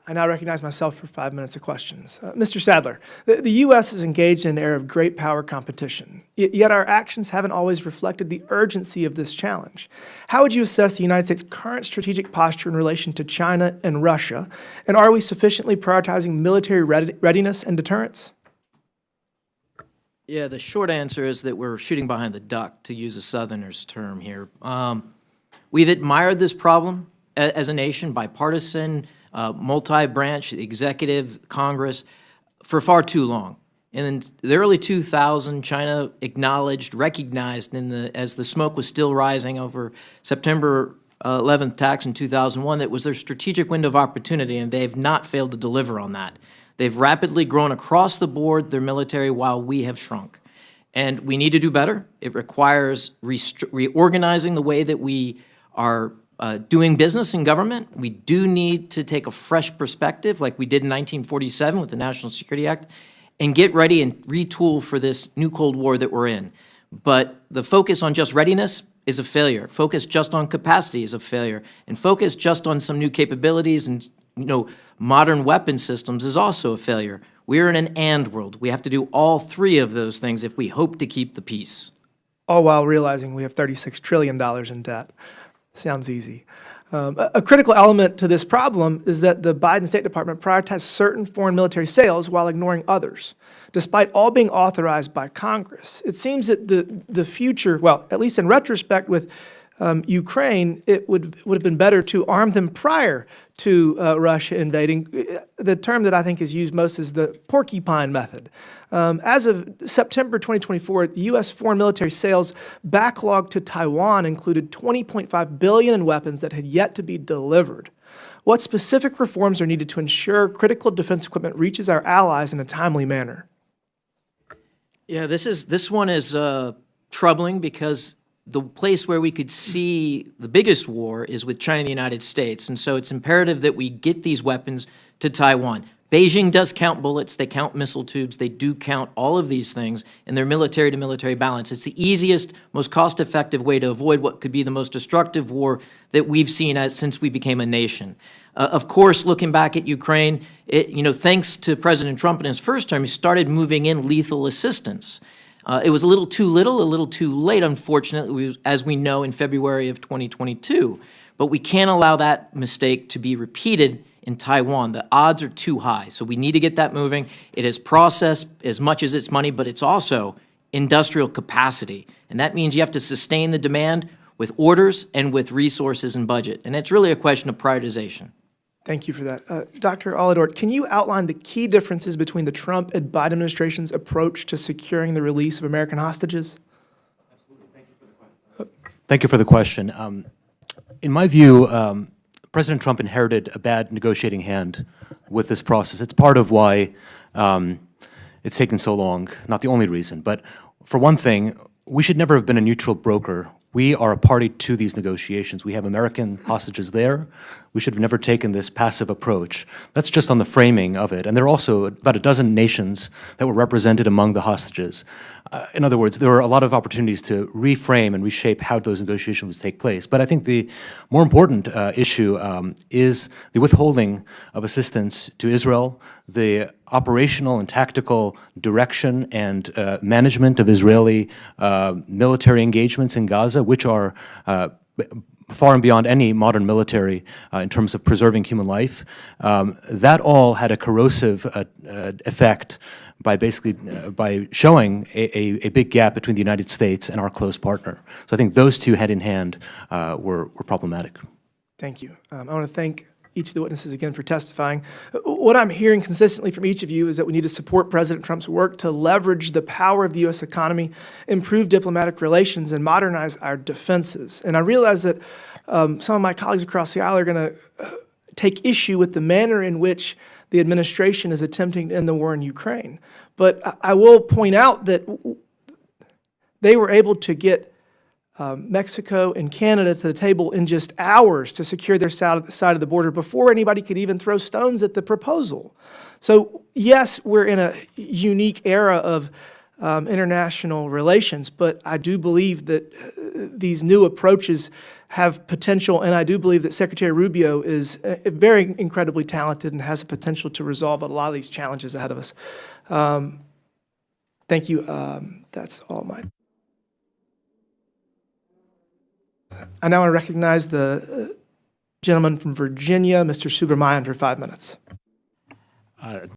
I now recognize myself for 5 minutes of questions. Mr. Sadler, the U.S. is engaged in an era of great power competition, yet our actions haven't always reflected the urgency of this challenge. How would you assess the United States' current strategic posture in relation to China and Russia, and are we sufficiently prioritizing military readiness and deterrence? Yeah, the short answer is that we're shooting behind the duck, to use a Southerner's term here. We've admired this problem as a nation, bipartisan, multi-branch, executive, Congress, for far too long. In the early 2000s, China acknowledged, recognized as the smoke was still rising over September 11th attacks in 2001, that was their strategic window of opportunity, and they have not failed to deliver on that. They've rapidly grown across the board, their military, while we have shrunk. And we need to do better. It requires reorganizing the way that we are doing business in government. We do need to take a fresh perspective, like we did in 1947 with the National Security Act, and get ready and retool for this new Cold War that we're in. But the focus on just readiness is a failure. Focus just on capacity is a failure. And focus just on some new capabilities and modern weapon systems is also a failure. We're in an and world. We have to do all three of those things if we hope to keep the peace. All while realizing we have $36 trillion in debt. Sounds easy. A critical element to this problem is that the Biden State Department prioritized certain foreign military sales while ignoring others, despite all being authorized by Congress. It seems that the future, well, at least in retrospect with Ukraine, it would have been better to arm them prior to Russia invading. The term that I think is used most is the porcupine method. As of September 2024, the U.S. foreign military sales backlog to Taiwan included $20.5 billion in weapons that had yet to be delivered. What specific reforms are needed to ensure critical defense equipment reaches our allies in a timely manner? Yeah, this one is troubling because the place where we could see the biggest war is with China and the United States, and so it's imperative that we get these weapons to Taiwan. Beijing does count bullets, they count missile tubes, they do count all of these things in their military-to-military balance. It's the easiest, most cost-effective way to avoid what could be the most destructive war that we've seen since we became a nation. Of course, looking back at Ukraine, thanks to President Trump in his first term, he started moving in lethal assistance. It was a little too late, unfortunately, as we know, in February of 2022. But we can't allow that mistake to be repeated in Taiwan. The odds are too high, so we need to get that moving. It is process as much as it's money, but it's also industrial capacity. And that means you have to sustain the demand with orders and with resources and budget. And it's really a question of prioritization. Thank you for that. Dr. Aladort, can you outline the key differences between the Trump and Biden administration's approach to securing the release of American hostages? Absolutely. Thank you for the question. Thank you for the question. In my view, President Trump inherited a bad negotiating hand with this process. It's part of why it's taken so long, not the only reason. But for one thing, we should never have been a neutral broker. We are a party to these negotiations. We have American hostages there. We should have never taken this passive approach. That's just on the framing of it. And there are also about a dozen nations that were represented among the hostages. In other words, there were a lot of opportunities to reframe and reshape how those negotiations would take place. But I think the more important issue is the withholding of assistance to Israel, the operational and tactical direction and management of Israeli military engagements in Gaza, which are far and beyond any modern military in terms of preserving human life. That all had a corrosive effect by showing a big gap between the United States and our close partner. So I think those two hand in hand were problematic. Thank you. I want to thank each of the witnesses again for testifying. What I'm hearing consistently from each of you is that we need to support President Trump's work to leverage the power of the U.S. economy, improve diplomatic relations, and modernize our defenses. And I realize that some of my colleagues across the aisle are going to take issue with the manner in which the administration is attempting to end the war in Ukraine. But I will point out that they were able to get Mexico and Canada to the table in just hours to secure their side of the border before anybody could even throw stones at the proposal. So yes, we're in a unique era of international relations. But I do believe that these new approaches have potential, and I do believe that Secretary Rubio is very incredibly talented and has a potential to resolve a lot of these challenges ahead of us. Thank you. That's all mine. I now recognize the gentleman from Virginia, Mr. Subramanian, for 5 minutes.